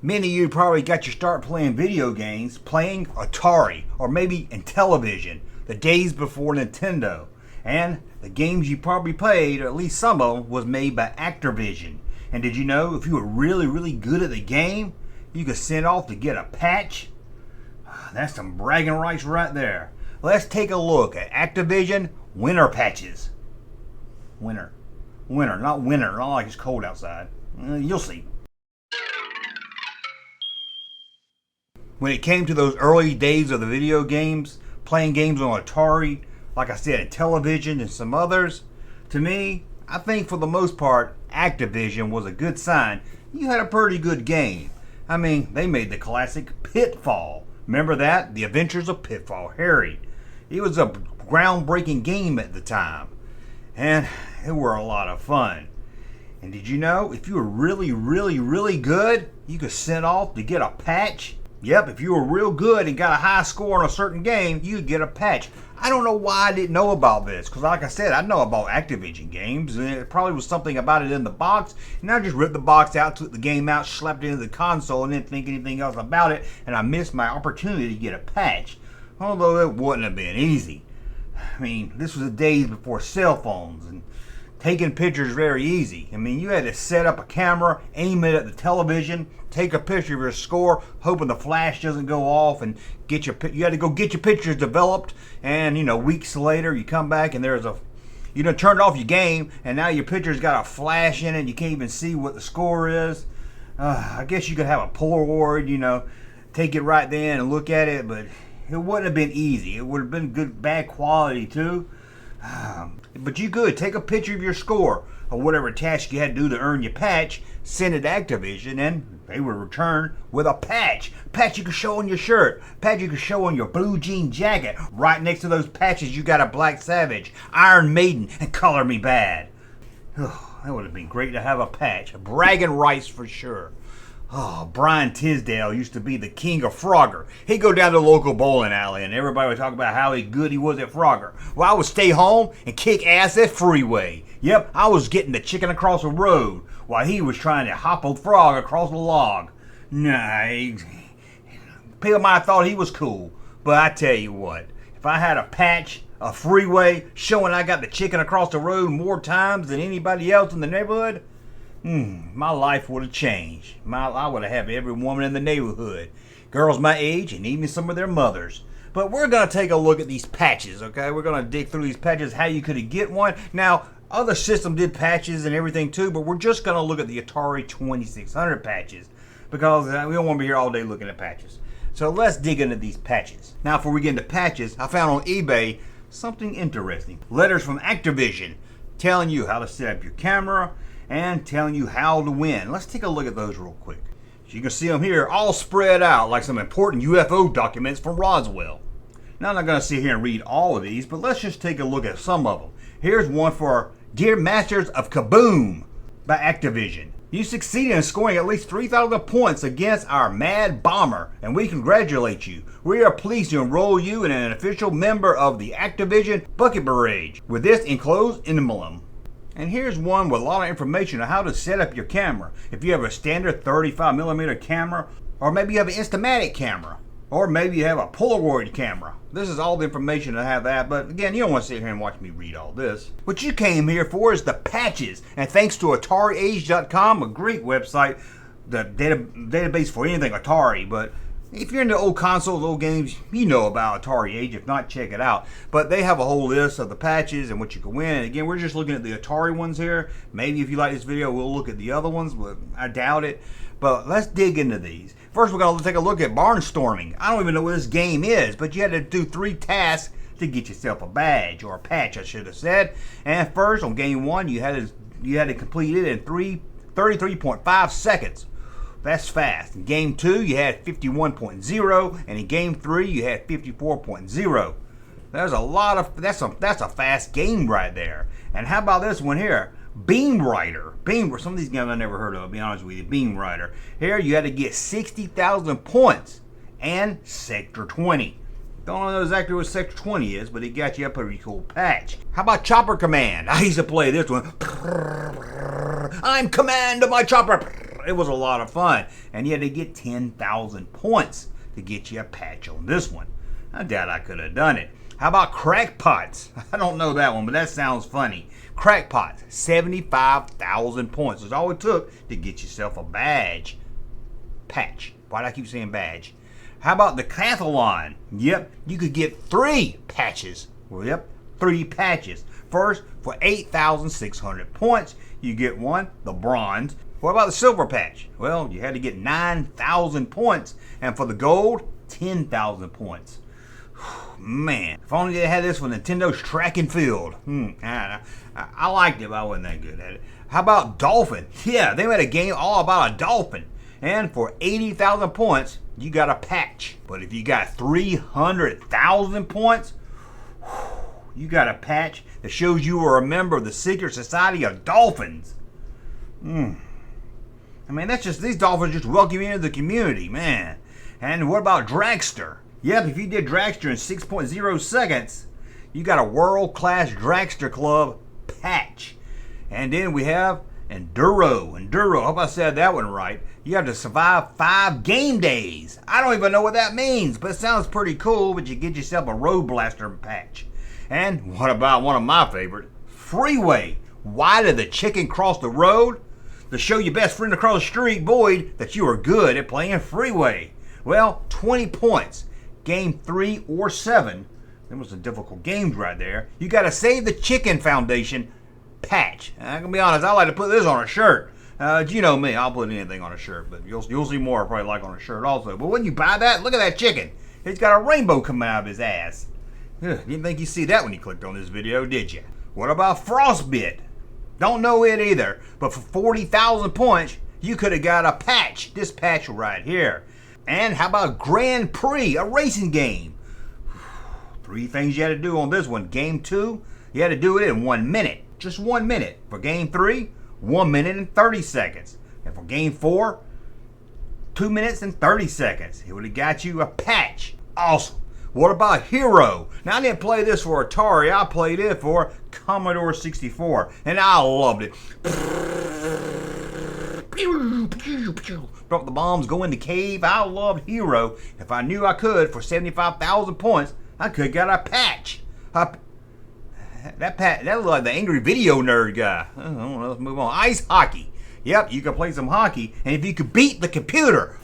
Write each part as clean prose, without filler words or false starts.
Many of you probably got your start playing video games playing Atari or maybe in television, the days before Nintendo. And the games you probably played, or at least some of them, was made by Activision. And did you know if you were really good at the game, you could send off to get a patch? That's some bragging rights right there. Let's take a look at Activision winter patches. Winter, not winter, not like it's cold outside. You'll see. When it came to those early days of the video games, playing games on Atari, like I said, television and some others, to me, I think for the most part, Activision was a good sign. You had a pretty good game. I mean, they made the classic Pitfall. Remember that? The Adventures of Pitfall Harry. It was a groundbreaking game at the time. And it were a lot of fun. And did you know, if you were really good, you could send off to get a patch? Yep, if you were real good and got a high score on a certain game, you could get a patch. I don't know why I didn't know about this, because like I said, I know about Activision games, and it probably was something about it in the box, and I just ripped the box out, took the game out, slapped it into the console, and didn't think anything else about it, and I missed my opportunity to get a patch. Although it wouldn't have been easy. I mean, this was the days before cell phones, and taking pictures very easy. I mean, you had to set up a camera, aim it at the television, take a picture of your score, hoping the flash doesn't go off, and you had to go get your pictures developed. And weeks later, you come back and you done turned off your game, and now your picture's got a flash in it. And you can't even see what the score is. I guess you could have a Polaroid, take it right then and look at it, but it wouldn't have been easy. It would have been bad quality too. But you could take a picture of your score or whatever task you had to do to earn your patch, send it to Activision, and they would return with a patch. Patch you could show on your shirt, patch you could show on your blue jean jacket. Right next to those patches, you got a Black Savage, Iron Maiden, and Color Me Bad. That would have been great to have a patch. Bragging rights for sure. Oh, Brian Tisdale used to be the king of Frogger. He'd go down to the local bowling alley and everybody would talk about how good he was at Frogger. Well, I would stay home and kick ass at Freeway. Yep, I was getting the chicken across the road while he was trying to hop a frog across the log. People might have thought he was cool, but I tell you what, if I had a patch, a Freeway, showing I got the chicken across the road more times than anybody else in the neighborhood, my life would have changed. I would have had every woman in the neighborhood, girls my age, and even some of their mothers. But we're going to take a look at these patches, okay? We're going to dig through these patches, how you could get one. Now, other systems did patches and everything too, but we're just going to look at the Atari 2600 patches because we don't want to be here all day looking at patches. So let's dig into these patches. Now, before we get into patches, I found on eBay something interesting. Letters from Activision telling you how to set up your camera and telling you how to win. Let's take a look at those real quick. So you can see them here all spread out like some important UFO documents from Roswell. Now I'm not going to sit here and read all of these, but let's just take a look at some of them. Here's one for Dear Masters of Kaboom by Activision. You succeeded in scoring at least 3,000 points against our Mad Bomber, and we congratulate you. We are pleased to enroll you in an official member of the Activision Bucket Barrage with this enclosed emblem. And here's one with a lot of information on how to set up your camera. If you have a standard 35mm camera, or maybe you have an Instamatic camera, or maybe you have a Polaroid camera. This is all the information to have that, but again, you don't want to sit here and watch me read all this. What you came here for is the patches, and thanks to AtariAge.com, a great website, the database for anything Atari, but if you're into old consoles, old games, you know about Atari Age. If not, check it out. But they have a whole list of the patches and what you can win. And again, we're just looking at the Atari ones here. Maybe if you like this video, we'll look at the other ones, but I doubt it. But let's dig into these. First, we're going to take a look at Barnstorming. I don't even know what this game is, but you had to do 3 tasks to get yourself a badge, or a patch, I should have said. And first, on game 1, you had to complete it in 33.5 seconds. That's fast. In game 2, you had 51.0, and in game 3, you had 54.0. That's a fast game right there. And how about this one here? Beam Rider. Some of these games I never heard of, to be honest with you. Beam Rider. Here you had to get 60,000 points and Sector 20. Don't know exactly what Sector 20 is, but it got you a pretty cool patch. How about Chopper Command? I used to play this one. I'm command of my chopper. It was a lot of fun. And you had to get 10,000 points to get you a patch on this one. I doubt I could have done it. How about crackpots? I don't know that one, but that sounds funny. Crackpots, 75,000 points. That's all it took to get yourself a badge. Patch. Why do I keep saying badge? How about the decathlon? Yep, you could get 3 patches. Well, yep, 3 patches. First, for 8,600 points, you get one, the bronze. What about the silver patch? Well, you had to get 9,000 points. And for the gold, 10,000 points. Man, if only they had this for Nintendo's track and field. I liked it, but I wasn't that good at it. How about dolphin? Yeah, they made a game all about a dolphin. And for 80,000 points, you got a patch. But if you got 300,000 points, you got a patch that shows you are a member of the secret society of dolphins. I mean, that's just, these dolphins just welcome you into the community, man. And what about dragster? Yep, if you did dragster in 6.0 seconds, you got a world-class dragster club patch. And then we have enduro. I hope I said that one right. You have to survive 5 game days. I don't even know what that means, but it sounds pretty cool. But you get yourself a road blaster patch. And what about one of my favorite, freeway? Why did the chicken cross the road? To show your best friend across the street, Boyd, that you are good at playing freeway. Well, 20 points. Game 3 or 7. There was some difficult games right there. You got to Save the Chicken Foundation patch. I'm gonna be honest, I like to put this on a shirt. You know me, I'll put anything on a shirt, but you'll see more I probably like on a shirt also. But when you buy that, look at that chicken. It's got a rainbow coming out of his ass. Didn't think you see that when you clicked on this video, did you? What about Frostbit? Don't know it either, but for 40,000 points, you could have got a patch. This patch right here. And how about Grand Prix, a racing game? 3 things you had to do on this one. Game 2, you had to do it in 1 minute. Just 1 minute. For game 3, 1 minute and 30 seconds. And for game 4, 2 minutes and 30 seconds. It would have got you a patch. Awesome. What about Hero? Now, I didn't play this for Atari. I played it for Commodore 64. And I loved it. Drop the bombs, go in the cave. I loved Hero. If I knew I could, for 75,000 points, I could have got a patch. That looked like the angry video nerd guy. I don't know, let's move on. Ice hockey. Yep, you can play some hockey. And if you could beat that computer,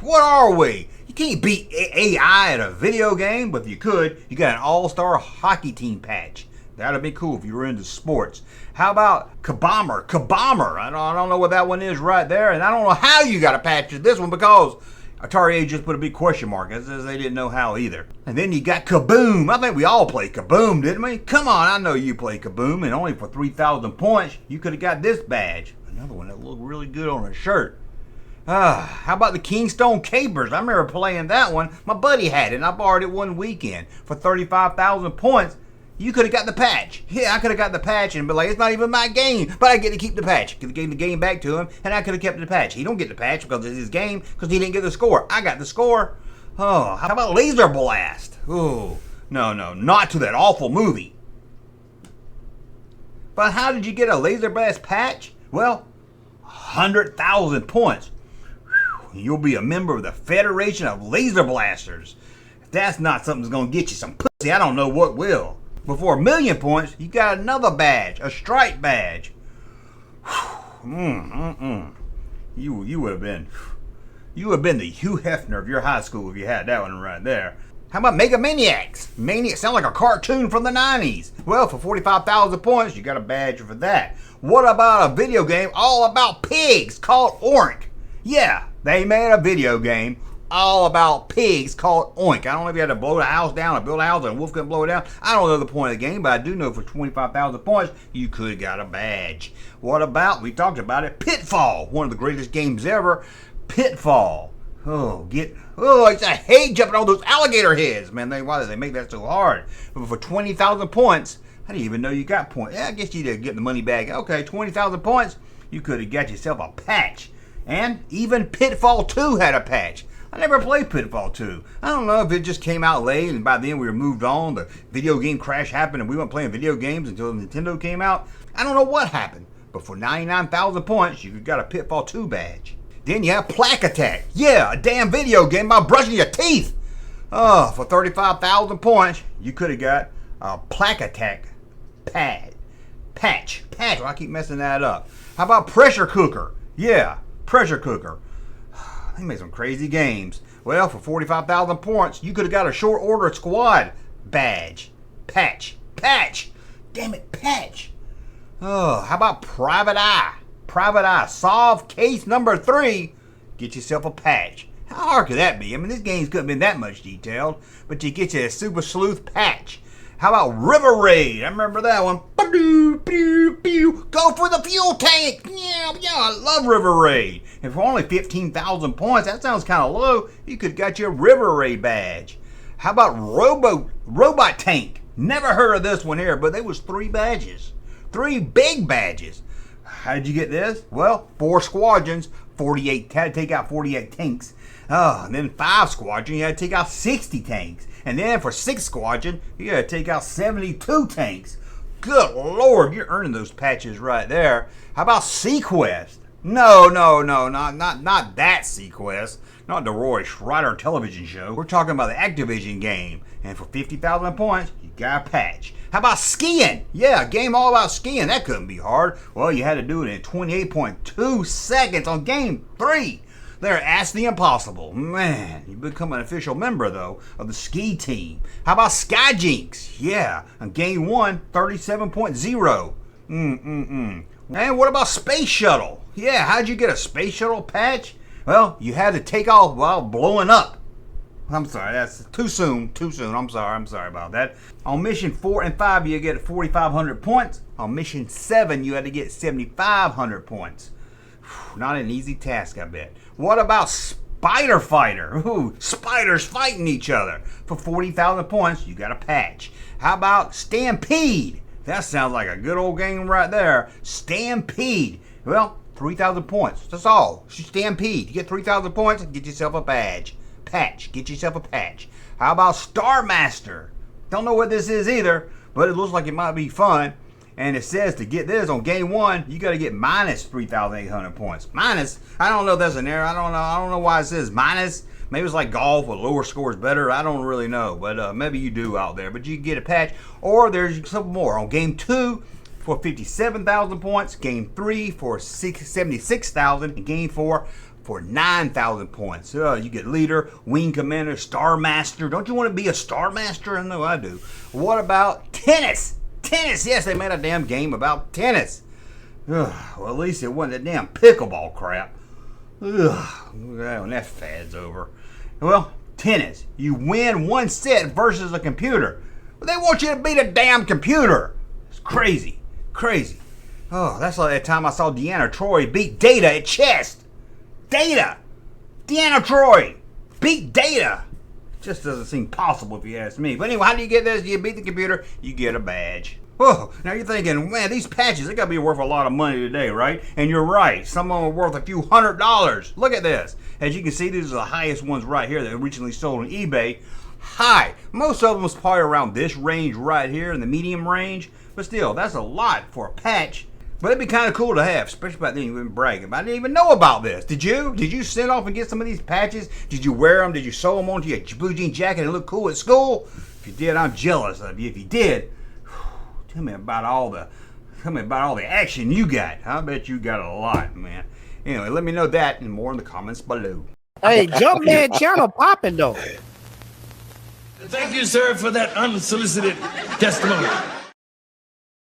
what are we? You can't beat AI at a video game, but if you could, you got an all-star hockey team patch. That'd be cool if you were into sports. How about Kabomber? I don't know what that one is right there, and I don't know how you got a patch to this one because Atari just put a big question mark as they didn't know how either. And then you got Kaboom. I think we all played Kaboom, didn't we? Come on, I know you played Kaboom, and only for 3,000 points, you could have got this badge. Another one that looked really good on a shirt. How about the Keystone Capers? I remember playing that one. My buddy had it, and I borrowed it one weekend. For 35,000 points, you could have got the patch. Yeah, I could have got the patch and been like, it's not even my game, but I get to keep the patch. Could have gave the game back to him, and I could have kept the patch. He don't get the patch because it's his game, because he didn't get the score. I got the score. Oh, how about Laser Blast? Oh, no, not to that awful movie. But how did you get a Laser Blast patch? Well, 100,000 points. You'll be a member of the Federation of Laser Blasters. If that's not something that's going to get you some pussy, I don't know what will. Before 1,000,000 points, you got another badge, a stripe badge. You would have been the Hugh Hefner of your high school if you had that one right there. How about Mega Maniacs? Maniacs sound like a cartoon from the 90s. Well, for 45,000 points, you got a badge for that. What about a video game all about pigs called Oink? Yeah, they made a video game all about pigs called Oink. I don't know if you had to blow the house down or build a house and a wolf couldn't blow it down. I don't know the point of the game, but I do know for 25,000 points, you could have got a badge. What about, we talked about it, Pitfall. One of the greatest games ever, Pitfall. It's a hate jumping on those alligator heads. Man, why did they make that so hard? But for 20,000 points, I didn't even know you got points. Yeah, I guess you did get the money back. Okay, 20,000 points, you could have got yourself a patch. And even Pitfall 2 had a patch. I never played Pitfall 2. I don't know if it just came out late and by then we were moved on. The video game crash happened and we weren't playing video games until Nintendo came out. I don't know what happened. but for 99,000 points, you got a Pitfall 2 badge. Then you have Plaque Attack. Yeah, a damn video game about brushing your teeth. Oh, for 35,000 points, you could have got a Plaque Attack patch. Well, I keep messing that up. How about Pressure Cooker? Yeah, Pressure Cooker. They made some crazy games. Well, for 45,000 points, you could have got a Short Order Squad badge. Patch. Damn it, patch. Oh, how about Private Eye? Private Eye. Solve case number 3. Get yourself a patch. How hard could that be? I mean, this game couldn't have been that much detailed, but you get you a Super Sleuth patch. How about River Raid? I remember that one. Go for the fuel tank. Yeah, I love River Raid. And for only 15,000 points, that sounds kind of low. You could have got your River Raid badge. How about Robot Tank? Never heard of this one here, but there was 3 badges. 3 big badges. How did you get this? Well, 4 squadrons, 48. Had to take out 48 tanks. And then 5 squadrons, you had to take out 60 tanks. And then for 6 squadron, you had to take out 72 tanks. Good Lord, you're earning those patches right there. How about Sequest? No, not that Sequest. Not the Roy Schreider television show. We're talking about the Activision game. And for 50,000 points, you got a patch. How about skiing? Yeah, a game all about skiing. That couldn't be hard. Well, you had to do it in 28.2 seconds on game 3. They're Ask the Impossible. Man, you become an official member, though, of the ski team. How about Skyjinx? Yeah, on game 1, 37.0. And what about Space Shuttle? Yeah, how'd you get a Space Shuttle patch? Well, you had to take off while blowing up. I'm sorry, that's too soon. I'm sorry about that. On mission 4 and 5, you get 4,500 points. On mission 7, you had to get 7,500 points. Not an easy task, I bet. What about Spider Fighter? Ooh, spiders fighting each other. For 40,000 points, you got a patch. How about Stampede? That sounds like a good old game right there. Stampede. Well, 3,000 points. That's all. Stampede. You get 3,000 points and get yourself a badge. Get yourself a patch. How about Star Master? Don't know what this is either, but it looks like it might be fun. And it says to get this on game 1, you got to get minus 3,800 points. Minus? I don't know if that's an error. I don't know why it says minus. Maybe it's like golf, with lower scores better. I don't really know, but maybe you do out there. But you can get a patch, or there's some more. On game 2 for 57,000 points, game 3 for 76,000, and game 4 for 9,000 points. You get leader, wing commander, Star Master. Don't you want to be a Star Master? I know I do. What about tennis? Tennis, yes, they made a damn game about tennis. Well, at least it wasn't that damn pickleball crap. When that fad's over. Well, tennis. You win 1 set versus a computer. But they want you to beat a damn computer. It's crazy. Oh, that's like that time I saw Deanna Troy beat Data at chess. Deanna Troy beat Data. Just doesn't seem possible if you ask me. But anyway, how do you get this? You beat the computer, you get a badge. Whoa, now you're thinking, man, these patches, they gotta be worth a lot of money today, right? And you're right, some of them are worth a few $100s. Look at this. As you can see, these are the highest ones right here that originally sold on eBay. High. Most of them was probably around this range right here, in the medium range. But still, that's a lot for a patch. But it'd be kind of cool to have, especially back then you wouldn't brag about it. I didn't even know about this. Did you? Did you send off and get some of these patches? Did you wear them? Did you sew them onto your blue jean jacket and look cool at school? If you did, I'm jealous of you. If you did, tell me about all the action you got. I bet you got a lot, man. Anyway, let me know that and more in the comments below. Hey, Junkman channel popping though. Thank you, sir, for that unsolicited testimony.